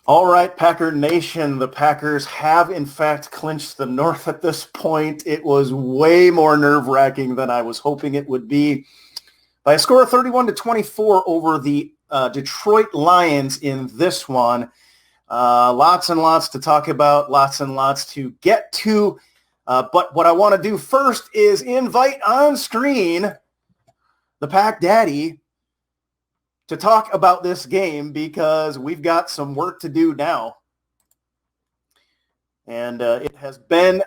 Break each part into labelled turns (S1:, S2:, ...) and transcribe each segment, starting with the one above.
S1: All right, Packer Nation, the Packers have in fact clinched the North at this point. It was way more nerve-wracking than I was hoping it would be. By a score of 31-24 over the Detroit Lions in this one. Lots and lots to talk about, lots and lots to get to. But what I want to do first is invite on screen the Pack Daddy to talk about this game because we've got some work to do now. And it has been,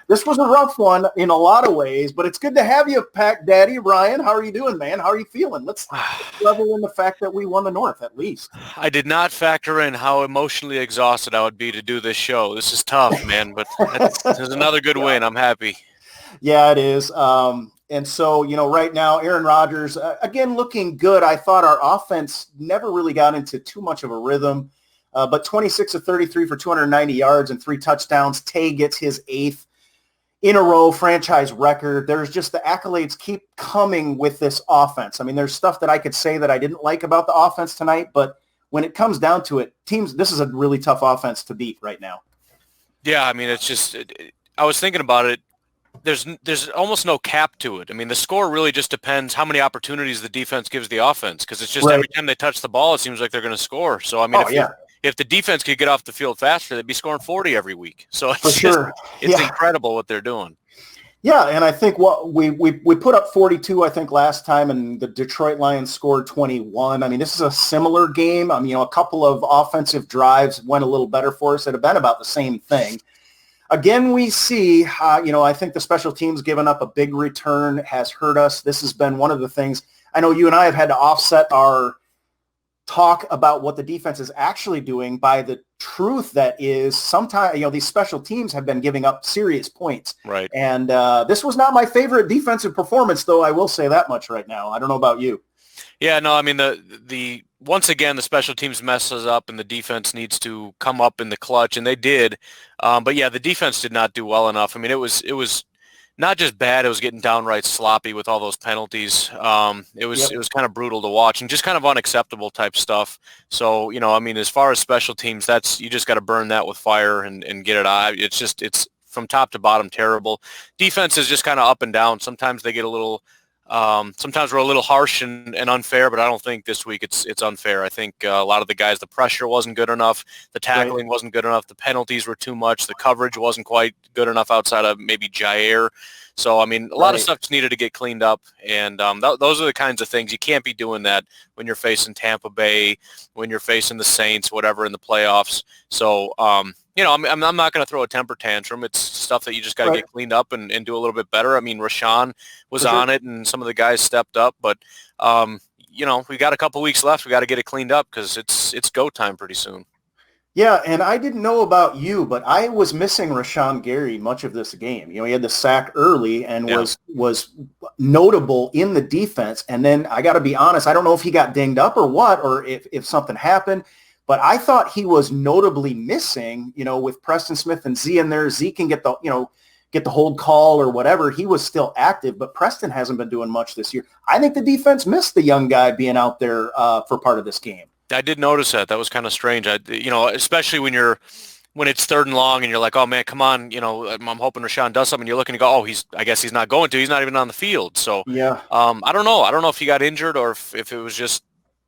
S1: this was a rough one in a lot of ways, but it's good to have you, Pack Daddy. Ryan, how are you doing, man? How are you feeling? Let's level in the fact that we won the North, at least.
S2: I did not factor in how emotionally exhausted I would be to do this show. This is tough, man, but this is another good win. I'm happy.
S1: Yeah, it is. And so, right now, Aaron Rodgers, again, looking good. I thought our offense never really got into too much of a rhythm, but 26 of 33 for 290 yards and 3 touchdowns. Tay gets his 8th in a row franchise record. There's just the accolades keep coming with this offense. I mean, there's stuff that I could say that I didn't like about the offense tonight, but when it comes down to it, this is a really tough offense to beat right now.
S2: Yeah, I mean, it's just I was thinking about it. There's almost no cap to it. I mean, the score really just depends how many opportunities the defense gives the offense, because it's just right. Every time they touch the ball, it seems like they're going to score. So, I mean, if the defense could get off the field faster, they'd be scoring 40 every week. So it's incredible what they're doing.
S1: Yeah, and I think what we put up 42, I think, last time, and the Detroit Lions scored 21. I mean, this is a similar game. I mean, a couple of offensive drives went a little better for us. It had been about the same thing. Again, we see, I think the special teams giving up a big return has hurt us. This has been one of the things. I know you and I have had to offset our talk about what the defense is actually doing by the truth that is sometimes, these special teams have been giving up serious points.
S2: Right.
S1: And this was not my favorite defensive performance, though. I will say that much right now. I don't know about you.
S2: Yeah, no, I mean, the once again, the special teams messes up and the defense needs to come up in the clutch, and they did. But yeah, the defense did not do well enough. I mean, it was not just bad, it was getting downright sloppy with all those penalties. It was kind of brutal to watch and just kind of unacceptable type stuff. So, I mean, as far as special teams, you just got to burn that with fire and get it out. It's from top to bottom terrible. Defense is just kind of up and down. Sometimes they get a little sometimes we're a little harsh and unfair, but I don't think this week it's unfair. I think a lot of the guys, the pressure wasn't good enough, the tackling wasn't good enough, the penalties were too much, the coverage wasn't quite good enough outside of maybe Jair. So, I mean, a lot of stuff needed to get cleaned up, and those are the kinds of things. You can't be doing that when you're facing Tampa Bay, when you're facing the Saints, whatever, in the playoffs. So, I'm not going to throw a temper tantrum. It's stuff that you just got to get cleaned up and do a little bit better. I mean, Rashawn was on it, and some of the guys stepped up. But, we got a couple weeks left. We got to get it cleaned up because it's go time pretty soon.
S1: Yeah, and I didn't know about you, but I was missing Rashawn Gary much of this game. He had the sack early and was notable in the defense. And then I got to be honest, I don't know if he got dinged up or what, or if something happened. But I thought he was notably missing, with Preston Smith and Z in there. Z can get the hold call or whatever. He was still active, but Preston hasn't been doing much this year. I think the defense missed the young guy being out there for part of this game.
S2: I did notice that. That was kind of strange. Especially when it's 3rd and long and you're like, oh man, come on. I'm hoping Rashawn does something. You're looking to go, I guess he's not going to. He's not even on the field. So
S1: yeah.
S2: I don't know. I don't know if he got injured or if it was just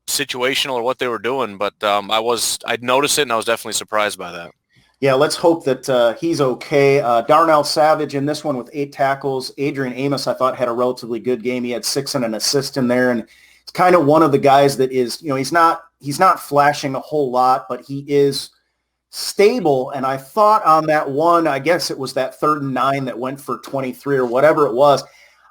S2: situational or what they were doing, but I'd noticed it and I was definitely surprised by that.
S1: Yeah, let's hope that he's okay. Darnell Savage in this one with 8 tackles. Adrian Amos, I thought, had a relatively good game. He had 6 and an assist in there, and it's kind of one of the guys that is, he's not flashing a whole lot, but he is stable. And I thought on that one, I guess it was that 3rd and 9 that went for 23 or whatever it was.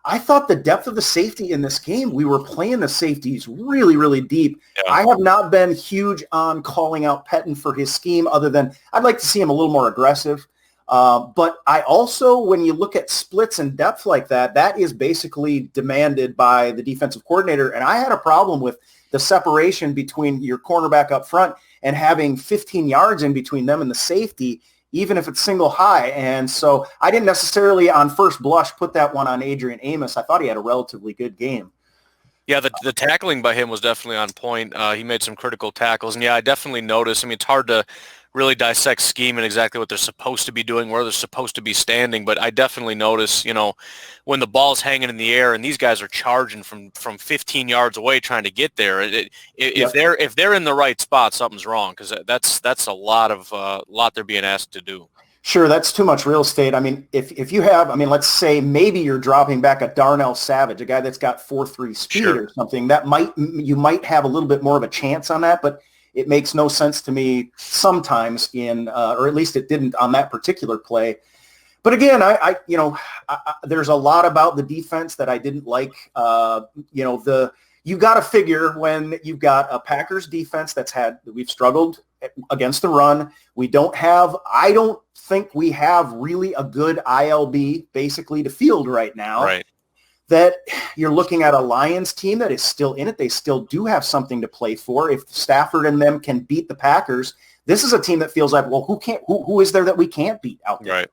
S1: I thought the depth of the safety in this game, we were playing the safeties really, really deep. Yeah. I have not been huge on calling out Pettin for his scheme other than I'd like to see him a little more aggressive. But I also, when you look at splits and depth like that, that is basically demanded by the defensive coordinator. And I had a problem with the separation between your cornerback up front and having 15 yards in between them and the safety, even if it's single high. And so I didn't necessarily on first blush put that one on Adrian Amos. I thought he had a relatively good game.
S2: Yeah, the tackling by him was definitely on point. He made some critical tackles, and yeah, I definitely noticed. I mean, it's hard to really dissect scheme and exactly what they're supposed to be doing, where they're supposed to be standing, but I definitely notice, when the ball's hanging in the air and these guys are charging from 15 yards away trying to get there. If
S1: Yep.
S2: they're in the right spot, something's wrong because that's a lot they're being asked to do.
S1: Sure, that's too much real estate. I mean, if you have, I mean, let's say maybe you're dropping back a Darnell Savage, a guy that's got 4.3 speed
S2: Sure.
S1: or something, you might have a little bit more of a chance on that, but it makes no sense to me sometimes or at least it didn't on that particular play. But again, there's a lot about the defense that I didn't like. You got to figure when you've got a Packers defense we've struggled against the run. I don't think we have really a good ILB basically to field right now.
S2: Right.
S1: That you're looking at a Lions team that is still in it. They still do have something to play for. If Stafford and them can beat the Packers, this is a team that feels like, well, who is there that we can't beat out there?
S2: Right.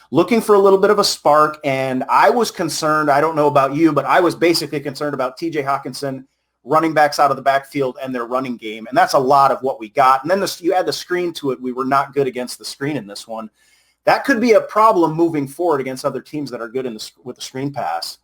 S1: Looking for a little bit of a spark, and I was concerned, I don't know about you, but I was basically concerned about TJ Hawkinson, running backs out of the backfield, and their running game, and that's a lot of what we got. And then you add the screen to it. We were not good against the screen in this one. That could be a problem moving forward against other teams that are good with the screen pass.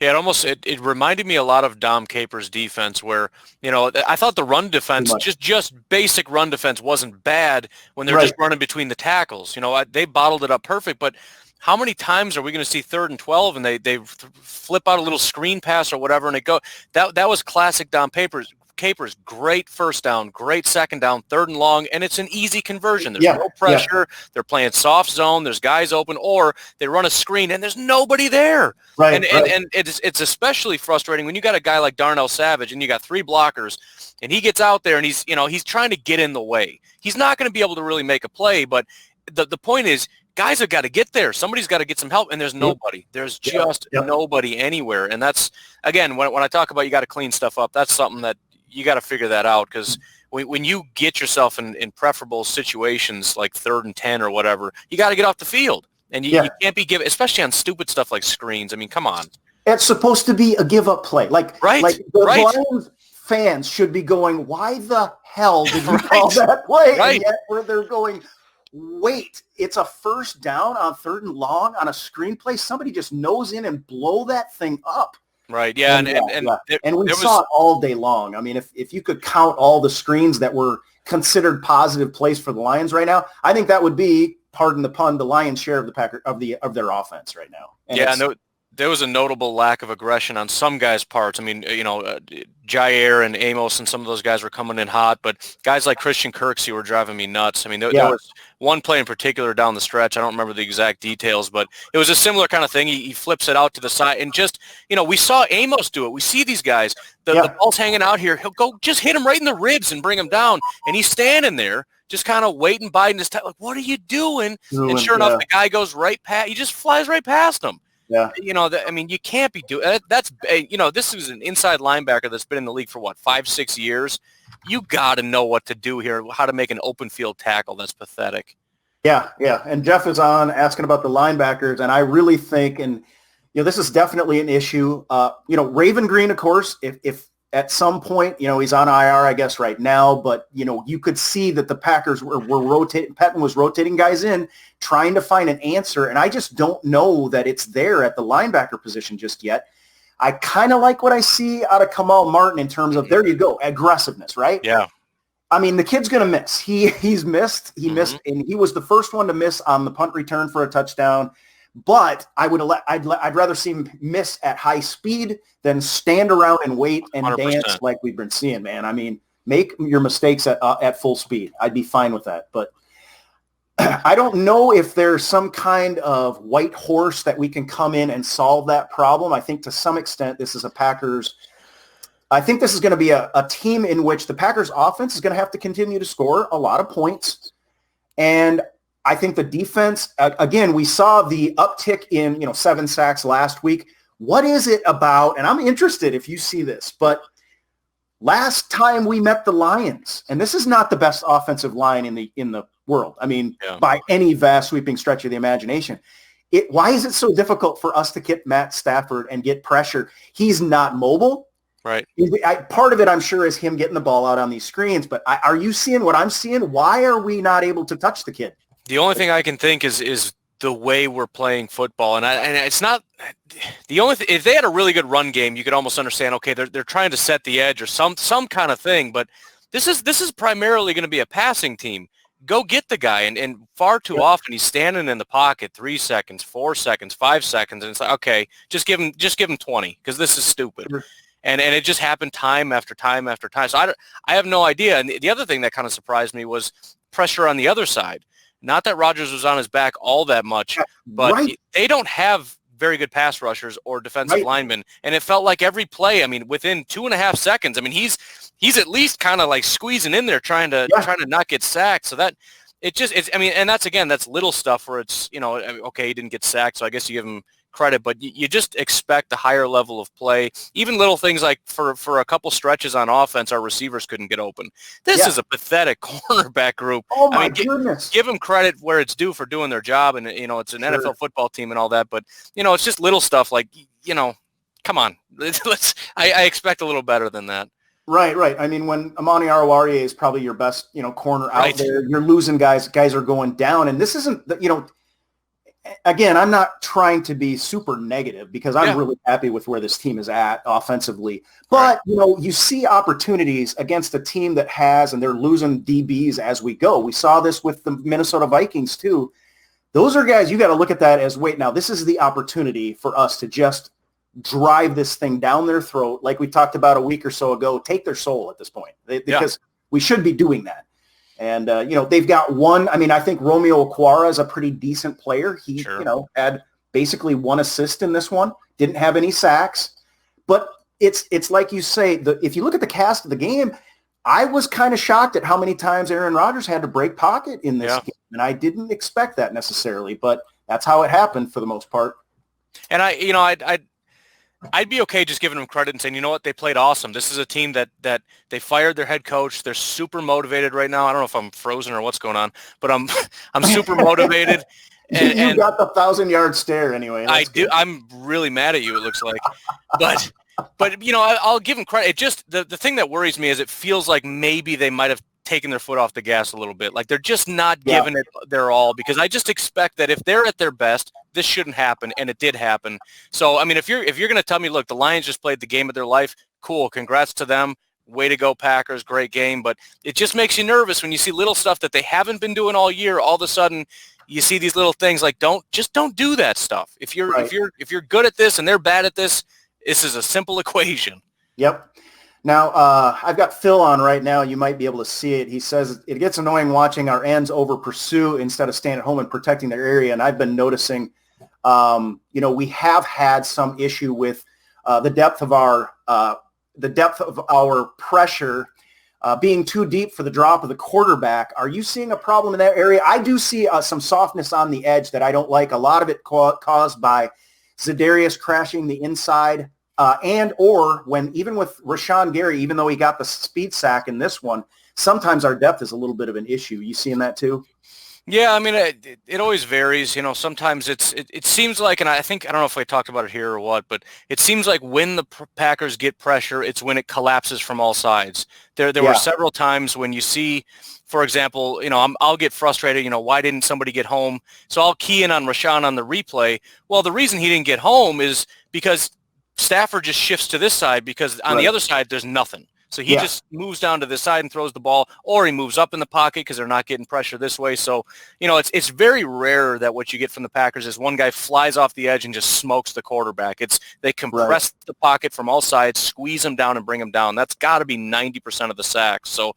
S2: Yeah, it reminded me a lot of Dom Capers' defense where, I thought the run defense, just basic run defense wasn't bad when they're just running between the tackles. They bottled it up perfect, but how many times are we going to see 3rd and 12 and they flip out a little screen pass or whatever and it go? That was classic Dom Capers, great first down, great second down, 3rd and long, and it's an easy conversion. There's no pressure. Yeah. They're playing soft zone. There's guys open, or they run a screen and there's nobody there. And it's especially frustrating when you got a guy like Darnell Savage and you got 3 blockers and he gets out there and he's trying to get in the way. He's not going to be able to really make a play, but the point is guys have got to get there. Somebody's got to get some help, and there's nobody. There's just nobody anywhere. And that's, again, when I talk about you got to clean stuff up, that's something that you got to figure that out because when you get yourself in preferable situations like 3rd and 10 or whatever, you got to get off the field. And you can't be giving, especially on stupid stuff like screens. I mean, come on.
S1: It's supposed to be a give-up play. Like the Lions fans should be going, why the hell did you call that play? And yet where they're going, wait, it's a first down on 3rd and long on a screenplay. Somebody just nose in and blow that thing up.
S2: Right. Yeah.
S1: And we saw it all day long. I mean, if you could count all the screens that were considered positive plays for the Lions right now, I think that would be, pardon the pun, the lion's share of of their offense right now. And
S2: there was a notable lack of aggression on some guys' parts. I mean, Jair and Amos and some of those guys were coming in hot, but guys like Christian Kirksey were driving me nuts. I mean, there was one play in particular down the stretch. I don't remember the exact details, but it was a similar kind of thing. He flips it out to the side and just, we saw Amos do it. We see these guys, the ball's hanging out here. He'll go just hit him right in the ribs and bring him down. And he's standing there just kind of waiting, biding his time. Like, what are you doing? And sure enough, the guy goes right past, he just flies right past him.
S1: Yeah.
S2: I mean, you can't be doing that's, this is an inside linebacker that's been in the league for 5-6 years. You got to know what to do here, how to make an open field tackle. That's pathetic.
S1: Yeah. Yeah. And Jeff is on asking about the linebackers. And I really think, and, this is definitely an issue. Raven Green, of course, if at some point, he's on IR, I guess, right now, but, you could see that the Packers were rotating, Pettine was rotating guys in, trying to find an answer, and I just don't know that it's there at the linebacker position just yet. I kind of like what I see out of Kamal Martin in terms of, there you go, aggressiveness, right?
S2: Yeah.
S1: I mean, the kid's going to miss. He's missed. He missed, and he was the first one to miss on the punt return for a touchdown. But I'd rather see him miss at high speed than stand around and wait and 100%. Dance like we've been seeing, man. I mean, make your mistakes at full speed. I'd be fine with that. But I don't know if there's some kind of white horse that we can come in and solve that problem. I think to some extent this is I think this is going to be a team in which the Packers offense is going to have to continue to score a lot of points. And I think the defense, again, we saw the uptick in, 7 sacks last week. What is it about, and I'm interested if you see this, but last time we met the Lions, and this is not the best offensive line in the world. I mean, by any vast sweeping stretch of the imagination. Why is it so difficult for us to get Matt Stafford and get pressure? He's not mobile.
S2: Right.
S1: Part of it, I'm sure, is him getting the ball out on these screens. But are you seeing what I'm seeing? Why are we not able to touch the kid?
S2: The only thing I can think is the way we're playing football, and it's not the only if they had a really good run game, you could almost understand. Okay, they're trying to set the edge or some kind of thing, but this is primarily going to be a passing team. Go get the guy, and far too often he's standing in the pocket 3 seconds, 4 seconds, 5 seconds, and it's like, okay, just give him 20 because this is stupid.
S1: Sure.
S2: And it just happened time after time after time. So I have no idea. And the other thing that kind of surprised me was pressure on the other side. Not that Rodgers was on his back all that much, but they don't have very good pass rushers or defensive linemen. And it felt like every play, I mean, within 2.5 seconds, I mean, he's at least kind of like squeezing in there trying to not get sacked. So that it's I mean, and that's little stuff where it's, okay, he didn't get sacked, so I guess you give him credit, but you just expect a higher level of play. Even little things like for a couple stretches on offense, our receivers couldn't get open. This is a pathetic cornerback group.
S1: Oh my goodness!
S2: Give them credit where it's due for doing their job, and it's an NFL football team and all that. But it's just little stuff like come on, I expect a little better than that.
S1: Right. I mean, when Amani Arawari is probably your best, corner out there, you're losing guys. Guys are going down, and this isn't, again, I'm not trying to be super negative because I'm really happy with where this team is at offensively. But, you see opportunities against a team that has, and they're losing DBs as we go. We saw this with the Minnesota Vikings too. Those are guys you got to look at that as, wait, now this is the opportunity for us to just drive this thing down their throat. Like we talked about a week or so ago, take their soul at this point because we should be doing that. And, they've got one. I mean, I think Romeo Okwara is a pretty decent player. He, had basically one assist in this one, didn't have any sacks. But it's like you say, if you look at the cast of the game, I was kind of shocked at how many times Aaron Rodgers had to break pocket in this game. And I didn't expect that necessarily, but that's how it happened for the most part.
S2: And I'd be okay just giving them credit and saying, you know what, they played awesome. This is a team that they fired their head coach. They're super motivated right now. I don't know if I'm frozen or what's going on, but I'm super motivated.
S1: And you got the 1,000-yard stare anyway.
S2: That's good. I'm really mad at you, it looks like. But I'll give them credit. It just the thing that worries me is it feels like maybe they might have taken their foot off the gas a little bit. Like they're just not giving it their all, because I just expect that if they're at their best, this shouldn't happen, and it did happen. So, I mean, if you're going to tell me, look, the Lions just played the game of their life, cool, congrats to them. Way to go, Packers, great game. But it just makes you nervous when you see little stuff that they haven't been doing all year. All of a sudden, you see these little things like don't do that stuff. If you're good at this and they're bad at this, this is a simple equation.
S1: Yep. Now, I've got Phil on right now. You might be able to see it. He says, it gets annoying watching our ends over pursue instead of staying at home and protecting their area. And I've been noticing, we have had some issue with the depth of our pressure being too deep for the drop of the quarterback. Are you seeing a problem in that area? I do see some softness on the edge that I don't like. A lot of it caused by Za'Darius crashing the inside. Or when even with Rashawn Gary, even though he got the speed sack in this one, sometimes our depth is a little bit of an issue. You seeing that too?
S2: Yeah, I mean, it always varies. Sometimes it seems like, and I don't know if I talked about it here or what, but it seems like when the Packers get pressure, it's when it collapses from all sides. There were several times when you see, for example, I'll get frustrated, why didn't somebody get home? So I'll key in on Rashawn on the replay. Well, the reason he didn't get home is because Stafford just shifts to this side because on the other side, there's nothing. So he just moves down to this side and throws the ball, or he moves up in the pocket because they're not getting pressure this way. So, it's very rare that what you get from the Packers is one guy flies off the edge and just smokes the quarterback. They compress the pocket from all sides, squeeze him down and bring him down. That's got to be 90% of the sacks. So,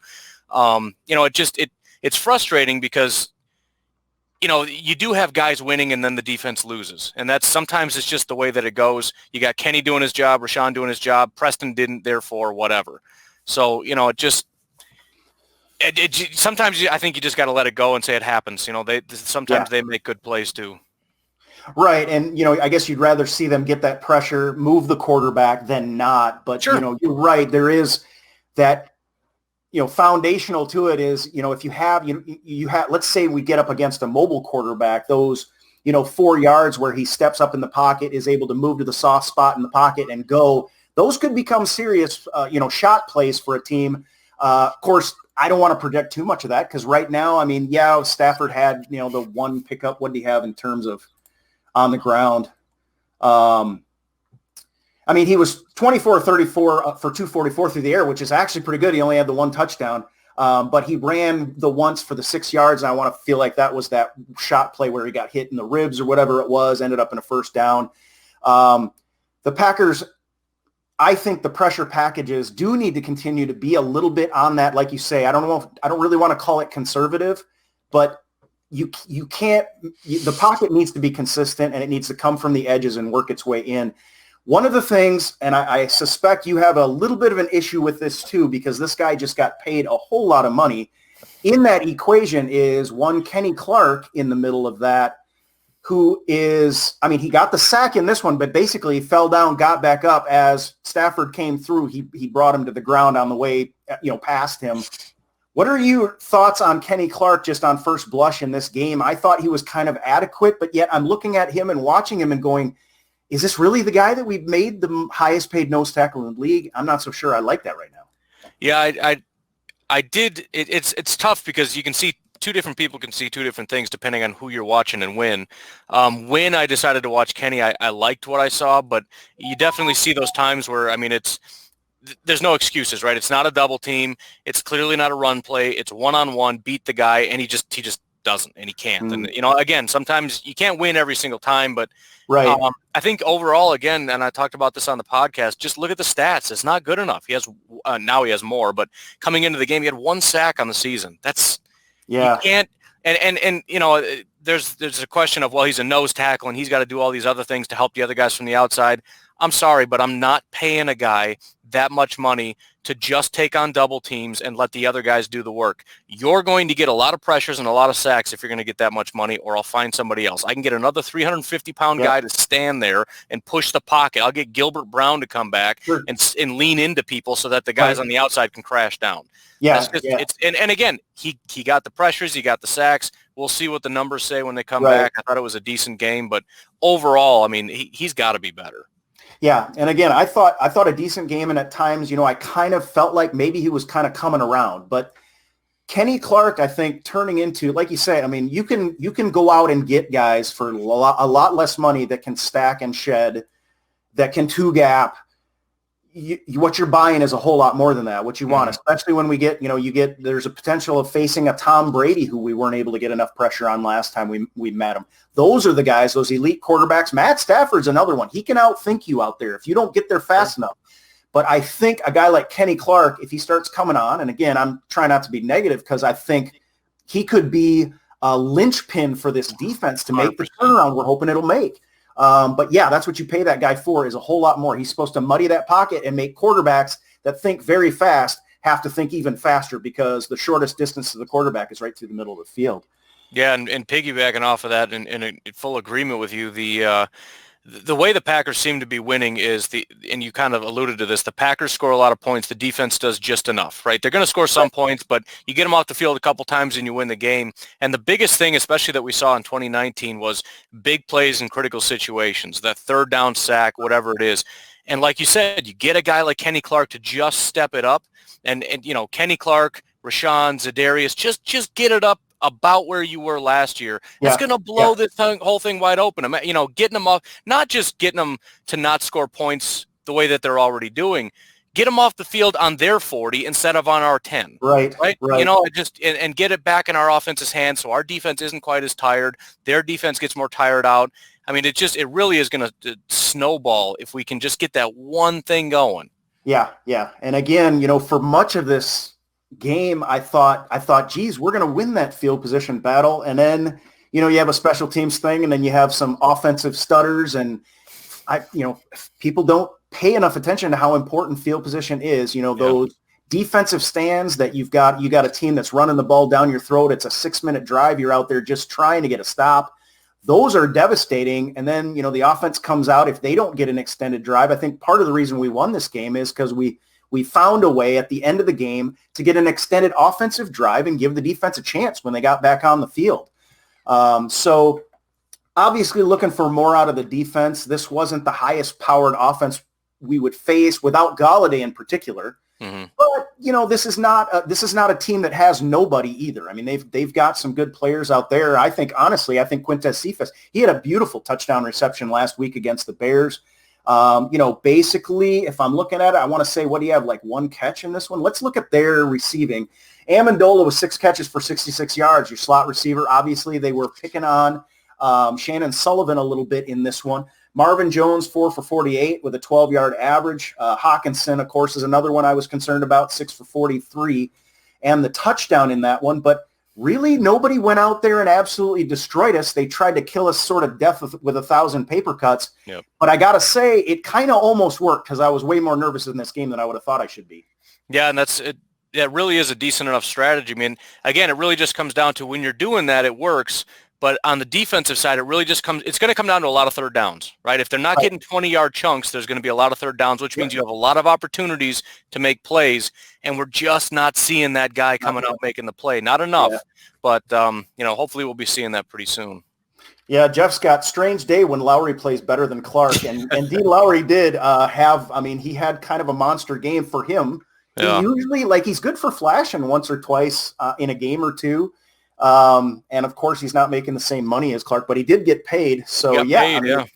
S2: it's frustrating because you do have guys winning and then the defense loses. And sometimes it's just the way that it goes. You got Kenny doing his job, Rashawn doing his job, Preston didn't, therefore whatever. So, sometimes I think you just got to let it go and say it happens. Sometimes they make good plays too.
S1: Right. And, I guess you'd rather see them get that pressure, move the quarterback than not. But, you're right. There is that, foundational to it is, if you have, let's say we get up against a mobile quarterback, those, 4 yards where he steps up in the pocket, is able to move to the soft spot in the pocket and go. those could become serious, shot plays for a team. Of course, I don't want to project too much of that because right now, I mean, yeah, Stafford had, the one pickup. What did he have in terms of on the ground? I mean, he was 24-34 for 244 through the air, which is actually pretty good. He only had the one touchdown, but he ran the once for the 6 yards, and I want to feel like that was that shot play where he got hit in the ribs or whatever it was, ended up in a first down. The Packers, I think the pressure packages do need to continue to be a little bit on that, like you say. I don't really want to call it conservative, but you can't. The pocket needs to be consistent, and it needs to come from the edges and work its way in. One of the things, and I suspect you have a little bit of an issue with this too, because this guy just got paid a whole lot of money. In that equation is one Kenny Clark in the middle of that, who is, I mean, he got the sack in this one, but basically he fell down, got back up as Stafford came through. He brought him to the ground on the way, past him. What are your thoughts on Kenny Clark just on first blush in this game? I thought he was kind of adequate, but yet I'm looking at him and watching him and going, is this really the guy that we've made the highest paid nose tackle in the league? I'm not so sure I like that right now.
S2: Yeah, I did. It's tough because you can see two different people can see two different things depending on who you're watching and when. When I decided to watch Kenny, I liked what I saw, but you definitely see those times where, I mean, there's no excuses, right? It's not a double team. It's clearly not a run play. It's one-on-one, beat the guy, and he just doesn't, and he can't. And, again, sometimes you can't win every single time, but
S1: right.
S2: I think overall, again, and I talked about this on the podcast, just look at the stats. It's not good enough. He has now he has more, but coming into the game, he had one sack on the season. You can't, and there's a question of, well, he's a nose tackle and he's got to do all these other things to help the other guys from the outside. I'm sorry, but I'm not paying a guy that much money to just take on double teams and let the other guys do the work. You're going to get a lot of pressures and a lot of sacks if you're going to get that much money, or I'll find somebody else. I can get another 350-pound guy to stand there and push the pocket. I'll get Gilbert Brown to come back and lean into people so that the guys on the outside can crash down. And again, he got the pressures, he got the sacks. We'll see what the numbers say when they come back. I thought it was a decent game, but overall, I mean, he's got to be better.
S1: Yeah, and again, I thought a decent game, and at times, I kind of felt like maybe he was kind of coming around. But Kenny Clark, I think, turning into, like you say, I mean, you can go out and get guys for a lot less money that can stack and shed, that can two-gap. What you're buying is a whole lot more than that. What you want, especially when we get, there's a potential of facing a Tom Brady who we weren't able to get enough pressure on last time we met him. Those are the guys, those elite quarterbacks. Matt Stafford's another one. He can outthink you out there if you don't get there fast enough. But I think a guy like Kenny Clark, if he starts coming on, and again, I'm trying not to be negative because I think he could be a linchpin for this defense to make the turnaround we're hoping it'll make. But yeah, that's what you pay that guy for, is a whole lot more. He's supposed to muddy that pocket and make quarterbacks that think very fast have to think even faster, because the shortest distance to the quarterback is right through the middle of the field.
S2: Yeah, and piggybacking off of that, and in full agreement with you, the way the Packers seem to be winning is and you kind of alluded to this, the Packers score a lot of points, the defense does just enough, right? They're going to score some points, but you get them off the field a couple times and you win the game. And the biggest thing, especially that we saw in 2019, was big plays in critical situations, that third down sack, whatever it is. And like you said, you get a guy like Kenny Clark to just step it up, and Kenny Clark, Rashawn, Zadarius, just get it up about where you were last year. It's going to blow this whole thing wide open. Getting them off, not just getting them to not score points the way that they're already doing, get them off the field on their 40 instead of on our 10.
S1: Right.
S2: And get it back in our offense's hands so our defense isn't quite as tired. Their defense gets more tired out. I mean, it really is going to snowball if we can just get that one thing going.
S1: Yeah. And again, for much of this game, I thought, geez, we're going to win that field position battle. And then, you have a special teams thing, and then you have some offensive stutters, and people don't pay enough attention to how important field position is. Those defensive stands that you got a team that's running the ball down your throat. It's a 6-minute drive. You're out there just trying to get a stop. Those are devastating. And then, the offense comes out. If they don't get an extended drive, I think part of the reason we won this game is because we found a way at the end of the game to get an extended offensive drive and give the defense a chance when they got back on the field. So obviously looking for more out of the defense. This wasn't the highest powered offense we would face without Galladay in particular.
S2: Mm-hmm.
S1: But this is not a team that has nobody either. I mean, they've got some good players out there. I think Quintez Cephas, he had a beautiful touchdown reception last week against the Bears. Basically, if I'm looking at it, I want to say, what do you have, like one catch in this one? Let's look at their receiving. Amendola was 6 catches for 66 yards. Your slot receiver, obviously, they were picking on Shannon Sullivan a little bit in this one. Marvin Jones, 4 for 48 with a 12-yard average. Hawkinson, of course, is another one I was concerned about, 6 for 43, and the touchdown in that one. But really, nobody went out there and absolutely destroyed us. They tried to kill us sort of death with 1,000 paper cuts.
S2: Yep.
S1: But I got to say, it kind of almost worked because I was way more nervous in this game than I would have thought I should be.
S2: Yeah, and that's it. It really is a decent enough strategy. I mean, again, it really just comes down to when you're doing that, it works. But on the defensive side, it's going to come down to a lot of third downs, right? If they're not getting 20-yard chunks, there's going to be a lot of third downs, which means you have a lot of opportunities to make plays, and we're just not seeing that guy coming out making the play. Not enough, but hopefully we'll be seeing that pretty soon.
S1: Yeah, Jeff's got strange day when Lowry plays better than Clark, and Dean Lowry did he had kind of a monster game for him. Yeah. He usually, he's good for flashing once or twice in a game or two. And of course he's not making the same money as Clark, but he did get paid. So And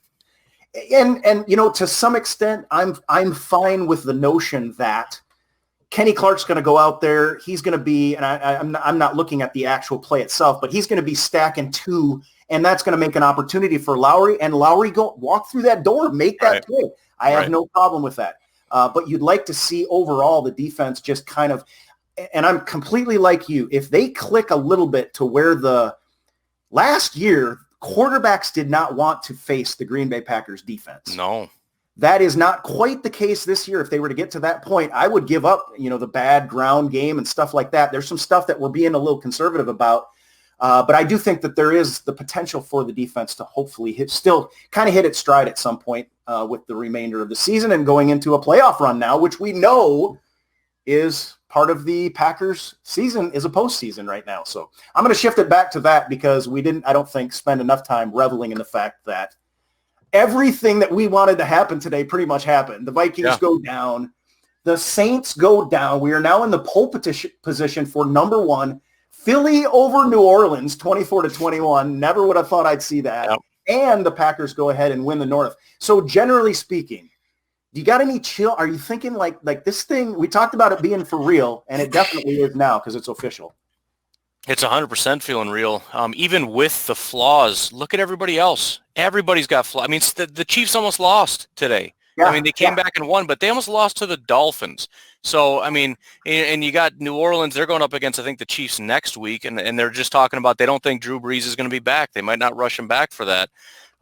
S1: to some extent, I'm fine with the notion that Kenny Clark's going to go out there. He's going to be, and I'm not looking at the actual play itself, but he's going to be stacking 2, and that's going to make an opportunity for Lowry. And Lowry walk through that door, make that play. I have no problem with that. But you'd like to see overall the defense just kind of. And I'm completely like you. If they click a little bit to where the last year quarterbacks did not want to face the Green Bay Packers defense.
S2: No.
S1: That is not quite the case this year. If they were to get to that point, I would give up, the bad ground game and stuff like that. There's some stuff that we're being a little conservative about. But I do think that there is the potential for the defense to hopefully hit its stride at some point with the remainder of the season and going into a playoff run now, which we know is part of the Packers season, is a postseason right now. So I'm going to shift it back to that because we didn't, I don't think, spend enough time reveling in the fact that everything that we wanted to happen today pretty much happened. The Vikings go down. The Saints go down. We are now in the pole position for number 1. Philly over New Orleans, 24-21. Never would have thought I'd see that. Yep. And the Packers go ahead and win the North. So generally speaking, do you got any chill? Are you thinking like this thing, we talked about it being for real, and it definitely is now because it's official.
S2: It's 100% feeling real. Even with the flaws, look at everybody else. Everybody's got flaws. I mean, the Chiefs almost lost today. Yeah, I mean, they came back and won, but they almost lost to the Dolphins. So, I mean, and you got New Orleans. They're going up against, I think, the Chiefs next week, and they're just talking about they don't think Drew Brees is going to be back. They might not rush him back for that.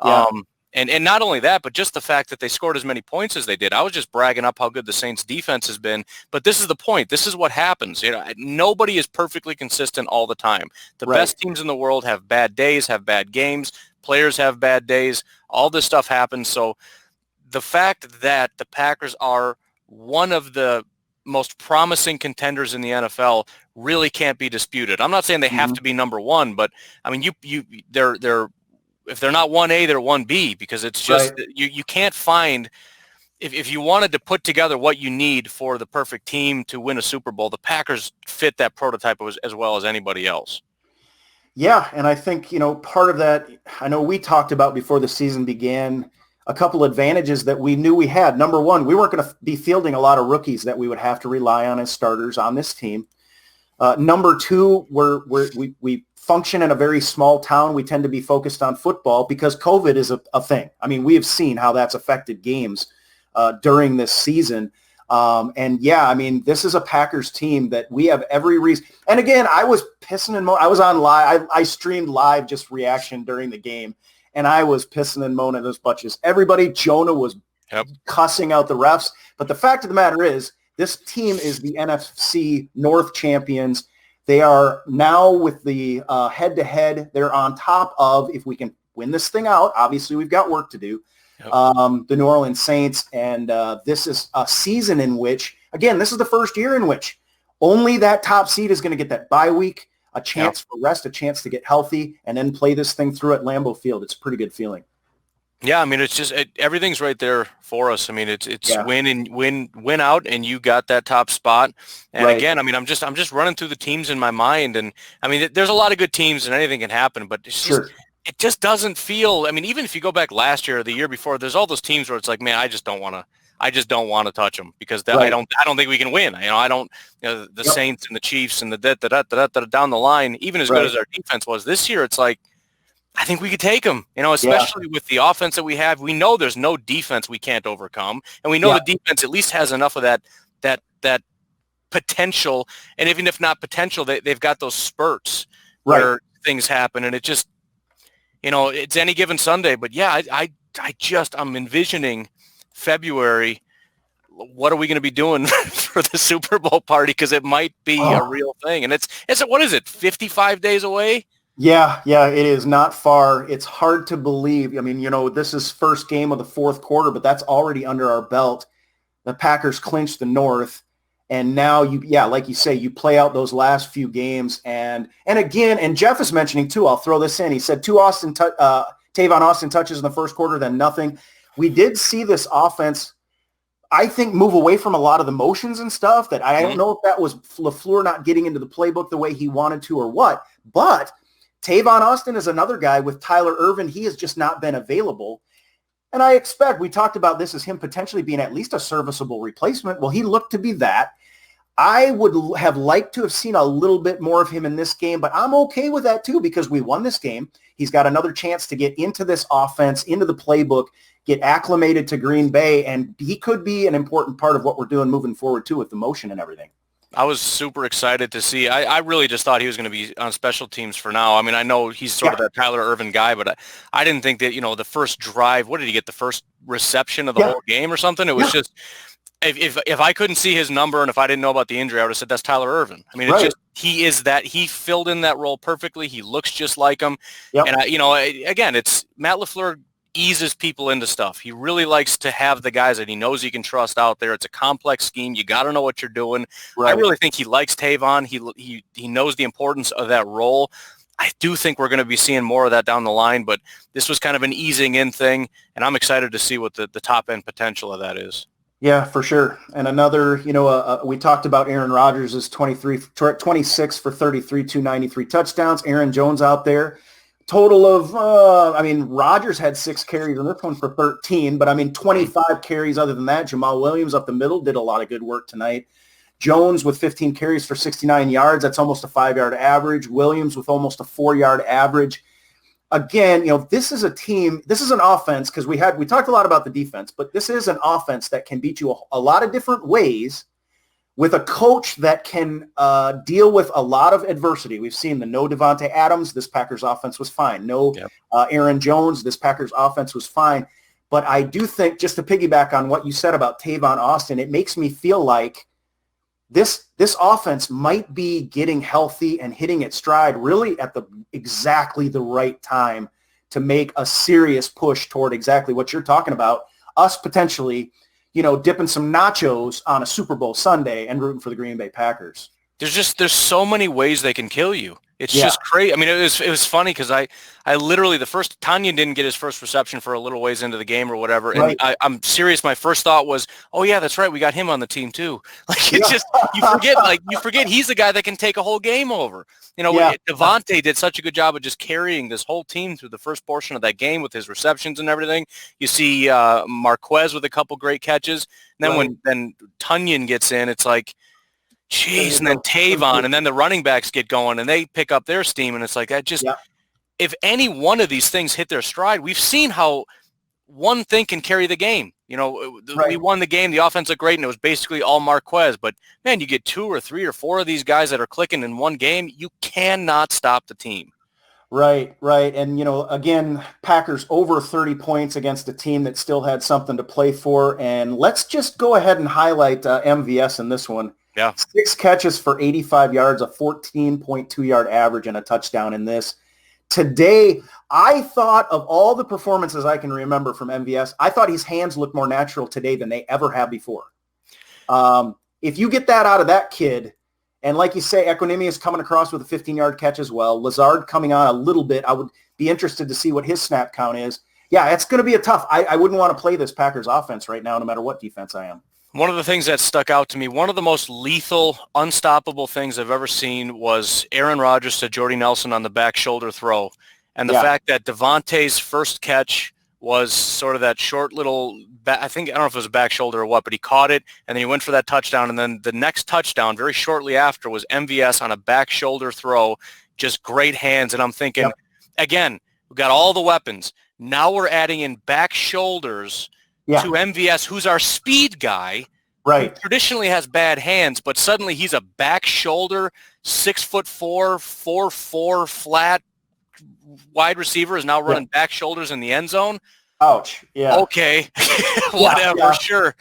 S2: Yeah. And not only that, but just the fact that they scored as many points as they did. I was just bragging up how good the Saints defense has been. But this is the point. This is what happens. Nobody is perfectly consistent all the time. The best teams in the world have bad days, have bad games. Players have bad days. All this stuff happens. So the fact that the Packers are one of the most promising contenders in the NFL really can't be disputed. I'm not saying they have to be number 1, but I mean, they're if they're not 1A, they're 1B, because it's just you can't find if you wanted to put together what you need for the perfect team to win a Super Bowl, the Packers fit that prototype as well as anybody else.
S1: Yeah, and I think, part of that, I know we talked about before the season began, a couple advantages that we knew we had. Number 1, we weren't going to be fielding a lot of rookies that we would have to rely on as starters on this team. Number 2, we function in a very small town. We tend to be focused on football because COVID is a thing. I mean, we have seen how that's affected games during this season. This is a Packers team that we have every reason. And again, I was pissing and moaning. I was on live. I streamed live just reaction during the game, and I was pissing and moaning as much as everybody. Jonah was cussing out the refs. But the fact of the matter is, this team is the NFC North champions. They are now with the head-to-head. They're on top of, if we can win this thing out, obviously we've got work to do, the New Orleans Saints. And this is a season in which, again, this is the first year in which only that top seed is going to get that bye week, a chance for rest, a chance to get healthy, and then play this thing through at Lambeau Field. It's a pretty good feeling.
S2: Yeah, I mean, it's just everything's right there for us. I mean, it's
S1: Yeah,
S2: win out, and you got that top spot. And
S1: right.
S2: again, I mean, I'm just running through the teams in my mind, and I mean, there's a lot of good teams, and anything can happen. But
S1: Sure.
S2: it just doesn't feel. I mean, even if you go back last year or the year before, there's all those teams where it's like, man, I just don't want to touch them because
S1: Right.
S2: I don't think we can win. I don't, the
S1: Yep.
S2: Saints and the Chiefs and the down the line, even as good
S1: Right.
S2: as our defense was this year, it's like, I think we could take them,
S1: Yeah.
S2: especially with the offense that we have. We know there's no defense we can't overcome, and we know
S1: Yeah.
S2: the defense at least has enough of that potential. And even if not potential, they've got those spurts
S1: Right.
S2: where things happen, and it just, it's any given Sunday. But yeah, I'm envisioning February. What are we going to be doing for the Super Bowl party? Because it might be a
S1: Oh.
S2: real thing, and it's what is it, 55 days away?
S1: Yeah, yeah, it is not far. It's hard to believe. I mean, this is first game of the fourth quarter, but that's already under our belt. The Packers clinched the North, and now like you say, you play out those last few games, and again, and Jeff is mentioning too. I'll throw this in. He said Tavon Austin touches in the first quarter, then nothing. We did see this offense, I think, move away from a lot of the motions and stuff. That I don't know if that was LaFleur not getting into the playbook the way he wanted to or what, but Tavon Austin is another guy with Tyler Ervin. He has just not been available. And I expect, we talked about this as him potentially being at least a serviceable replacement. Well, he looked to be that. I would have liked to have seen a little bit more of him in this game, but I'm okay with that too because we won this game. He's got another chance to get into this offense, into the playbook, get acclimated to Green Bay, and he could be an important part of what we're doing moving forward too with the motion and everything.
S2: I was super excited to see. I really just thought he was going to be on special teams for now. I mean, I know he's sort of that Tyler Ervin guy, but I didn't think that, the first drive, what did he get, the first reception of the whole game or something? It was just, if I couldn't see his number and if I didn't know about the injury, I would have said that's Tyler Ervin. I mean, it's just, he filled in that role perfectly. He looks just like him.
S1: Yep.
S2: And, again, it's Matt LaFleur eases people into stuff. He really likes to have the guys that he knows he can trust out there. It's a complex scheme. You got to know what you're doing. Right. I really think he likes Tavon. He knows the importance of that role. I do think we're going to be seeing more of that down the line, but this was kind of an easing in thing, and I'm excited to see what the top end potential of that is.
S1: Yeah, for sure. And another, we talked about Aaron Rodgers is 26 for 33, 293 touchdowns. Aaron Jones out there. Total of, Rodgers had 6 carries in this one for 13, but 25 carries other than that. Jamal Williams up the middle did a lot of good work tonight. Jones with 15 carries for 69 yards. That's almost a 5-yard average. Williams with almost a 4-yard average. Again, this is an offense because we talked a lot about the defense, but this is an offense that can beat you a lot of different ways with a coach that can deal with a lot of adversity. We've seen no Devontae Adams. This Packers offense was fine. No Aaron Jones. This Packers offense was fine. But I do think, just to piggyback on what you said about Tavon Austin, it makes me feel like this offense might be getting healthy and hitting its stride really at exactly the right time to make a serious push toward exactly what you're talking about, us potentially dipping some nachos on a Super Bowl Sunday and rooting for the Green Bay Packers.
S2: There's so many ways they can kill you. It's just crazy. I mean, it was funny because I literally, Tanyan didn't get his first reception for a little ways into the game or whatever. And I'm serious. My first thought was, oh yeah, that's right. We got him on the team too. Like it's just, you forget he's the guy that can take a whole game over. Devontae did such a good job of just carrying this whole team through the first portion of that game with his receptions and everything. You see Marquez with a couple great catches. And then when Tanyan gets in, it's like, jeez, and then Tavon, and then the running backs get going, and they pick up their steam, and it's like that just if any one of these things hit their stride, we've seen how one thing can carry the game. We won the game, the offense looked great, and it was basically all Marquez. But, man, you get 2 or 3 or 4 of these guys that are clicking in one game, you cannot stop the team.
S1: Right. And, again, Packers over 30 points against a team that still had something to play for. And let's just go ahead and highlight MVS in this one.
S2: Yeah.
S1: 6 catches for 85 yards, a 14.2-yard average, and a touchdown in this. Today, I thought of all the performances I can remember from MVS, I thought his hands looked more natural today than they ever have before. If you get that out of that kid, and like you say, Equinemi is coming across with a 15-yard catch as well. Lazard coming on a little bit. I would be interested to see what his snap count is. Yeah, it's going to be a tough. I wouldn't want to play this Packers offense right now, no matter what defense I am.
S2: One of the things that stuck out to me, one of the most lethal, unstoppable things I've ever seen was Aaron Rodgers to Jordy Nelson on the back shoulder throw. And the fact that Devontae's first catch was sort of that short little, I don't know if it was a back shoulder or what, but he caught it, and then he went for that touchdown. And then the next touchdown, very shortly after, was MVS on a back shoulder throw, just great hands. And I'm thinking, again, we've got all the weapons. Now we're adding in back shoulders to MVS, who's our speed guy,
S1: right?
S2: Who traditionally has bad hands, but suddenly he's a back shoulder, 6'4", 4'4" flat wide receiver is now running back shoulders in the end zone.
S1: Ouch. Yeah.
S2: Okay. Whatever. Sure.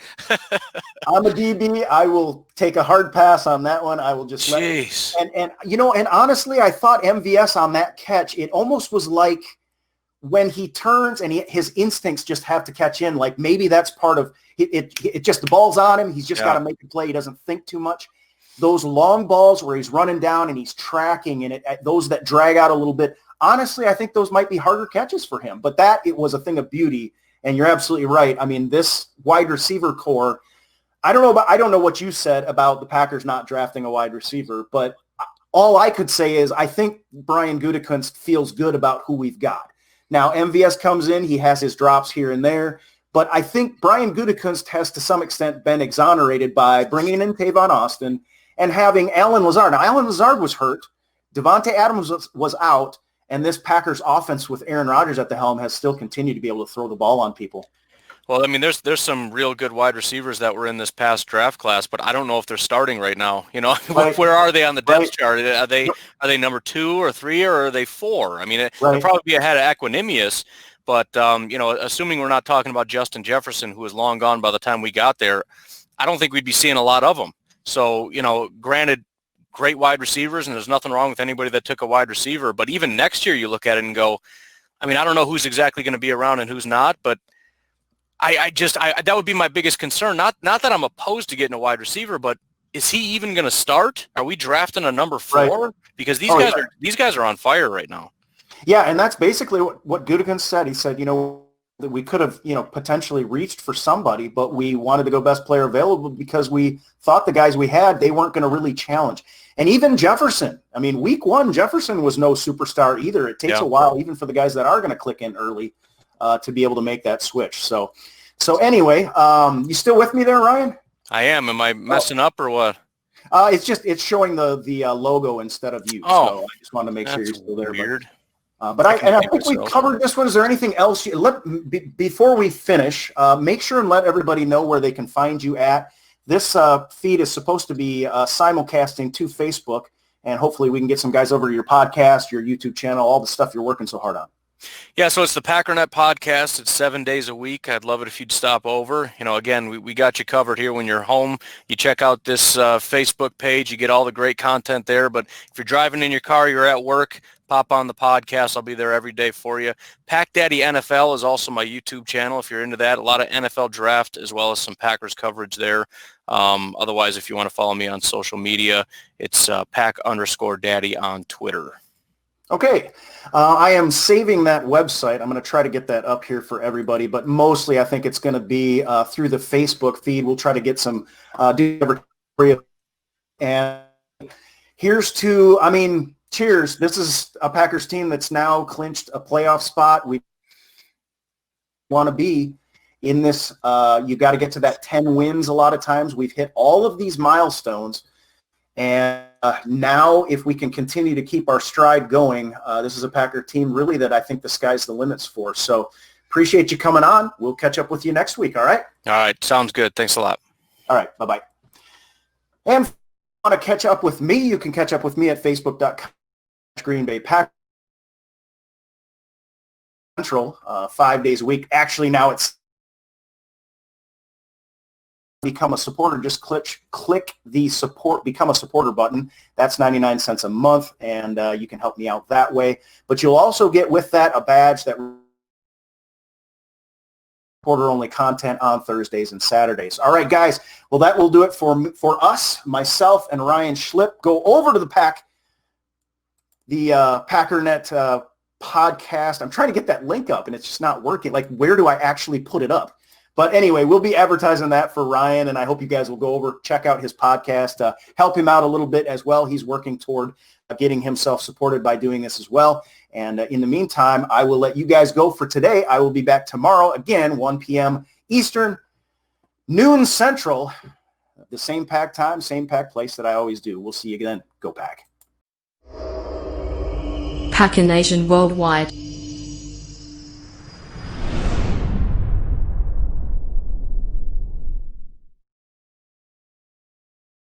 S1: I'm a DB. I will take a hard pass on that one. I will just let it. And and honestly, I thought MVS on that catch, it almost was like when he turns and his instincts just have to catch in. Like maybe that's part of it. It just, the ball's on him. He's just got to make a play. He doesn't think too much. Those long balls where he's running down and he's tracking, and those that drag out a little bit, honestly, I think those might be harder catches for him. But it was a thing of beauty, and you're absolutely right. I mean, this wide receiver core, I don't know what you said about the Packers not drafting a wide receiver, but all I could say is I think Brian Gutekunst feels good about who we've got. Now, MVS comes in, he has his drops here and there, but I think Brian Gutekunst has to some extent been exonerated by bringing in Tavon Austin and having Allen Lazard. Now, Allen Lazard was hurt. Devontae Adams was out. And this Packers offense with Aaron Rodgers at the helm has still continued to be able to throw the ball on people.
S2: Well, I mean, there's some real good wide receivers that were in this past draft class, but I don't know if they're starting right now. Where are they on the depth chart? Are they number 2 or 3, or are they 4? I mean, they'll probably be ahead of Equanimous, but assuming we're not talking about Justin Jefferson, who is long gone by the time we got there, I don't think we'd be seeing a lot of them. So, granted, great wide receivers, and there's nothing wrong with anybody that took a wide receiver. But even next year, you look at it and go, I mean, I don't know who's exactly going to be around and who's not, but I that would be my biggest concern. Not that I'm opposed to getting a wide receiver, but is he even going to start? Are we drafting a number 4? Right. Because these guys are on fire right now.
S1: Yeah, and that's basically what Gutekunst said. He said, that we could have, potentially reached for somebody, but we wanted to go best player available because we thought the guys we had, they weren't going to really challenge. And even Jefferson, I mean, week 1, Jefferson was no superstar either. It takes a while, even for the guys that are going to click in early, to be able to make that switch. So anyway, you still with me there, Ryan?
S2: I am. Am I messing up or what?
S1: It's showing the logo instead of you. So I just wanted to make sure you're still there.
S2: Weird.
S1: But I think we covered this one. Is there anything else? Before we finish, make sure and let everybody know where they can find you at. This feed is supposed to be simulcasting to Facebook, and hopefully we can get some guys over to your podcast, your YouTube channel, all the stuff you're working so hard on.
S2: Yeah, so it's the Packernet podcast. It's 7 days a week. I'd love it if you'd stop over. Again, we got you covered here when you're home. You check out this Facebook page. You get all the great content there. But if you're driving in your car, you're at work, pop on the podcast. I'll be there every day for you. Pack Daddy NFL is also my YouTube channel if you're into that. A lot of NFL draft as well as some Packers coverage there. Otherwise, if you want to follow me on social media, it's Pack_Daddy on Twitter.
S1: Okay, I am saving that website. I'm going to try to get that up here for everybody, but mostly I think it's going to be through the Facebook feed. We'll try to get some and here's to, cheers. This is a Packers team that's now clinched a playoff spot. We want to be in this. You got to get to that 10 wins a lot of times. We've hit all of these milestones. And now if we can continue to keep our stride going, this is a Packer team really that I think the sky's the limits for. So appreciate you coming on. We'll catch up with you next week, all right?
S2: All right, sounds good. Thanks a lot.
S1: All right, bye-bye. And if you want to catch up with me, you can catch up with me at facebook.com/Green Bay Packers Central 5 days a week. Actually, now it's become a supporter. Just click the become a supporter button. That's 99 cents a month, and you can help me out that way. But you'll also get with that a badge that supporter-only content on Thursdays and Saturdays. All right, guys. Well, that will do it for us, myself, and Ryan Schlip. Go over to the Packernet podcast. I'm trying to get that link up and it's just not working. Like, where do I actually put it up? But anyway, we'll be advertising that for Ryan, and I hope you guys will go over, check out his podcast, help him out a little bit as well. He's working toward getting himself supported by doing this as well. And in the meantime, I will let you guys go for today. I will be back tomorrow, again, 1 p.m. Eastern, noon Central, the same pack time, same pack place that I always do. We'll see you then. Go Pack.
S3: Packernation Worldwide.